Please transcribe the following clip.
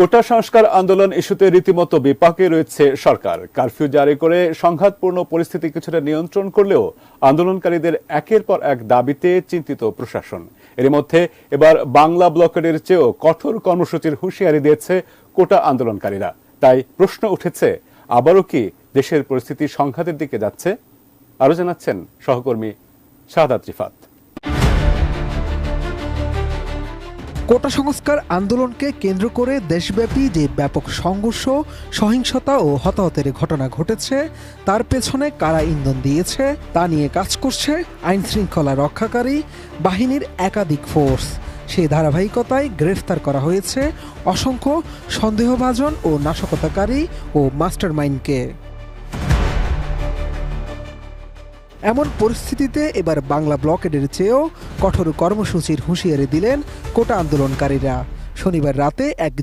কোটা সংস্কার আন্দোলন ইস্যুতে রীতিমতো বিপাকে রয়েছে সরকার। কারফিউ জারি করে সংঘাতপূর্ণ পরিস্থিতি কিছুটা নিয়ন্ত্রণ করলেও আন্দোলনকারীদের একের পর এক দাবিতে চিন্তিত প্রশাসন। এর মধ্যে এবার বাংলা ব্লকেডের চেয়েও কঠোর কর্মসূচির হুঁশিয়ারি দিয়েছে কোটা আন্দোলনকারীরা। তাই প্রশ্ন উঠেছে, আবারও কি দেশের পরিস্থিতি সংঘাতের দিকে যাচ্ছে? আরো জানাচ্ছেন সহকর্মী শাহাদাত রিফাত। কোটা সংস্কার আন্দোলনকে কেন্দ্র করে দেশব্যাপী যে ব্যাপক সংঘর্ষ, সহিংসতা ও হতাহতের ঘটনা ঘটেছে, তার পেছনে কারা ইন্ধন দিয়েছে তা নিয়ে কাজ করছে আইন শৃঙ্খলা রক্ষাকারী বাহিনীর একাধিক ফোর্স। সেই ধারাবাহিকতায় গ্রেফতার করা হয়েছে অসংখ্য সন্দেহভাজন ও নাশকতাকারী ও মাস্টারমাইন্ডকে। এমন পরিস্থিতিতে এবার বাংলা ব্লকেডের চেয়েও কঠোর কর্মসূচির হুঁশিয়ারি দিলেন কোটা আন্দোলনকারীরা। শনিবার রাতে এক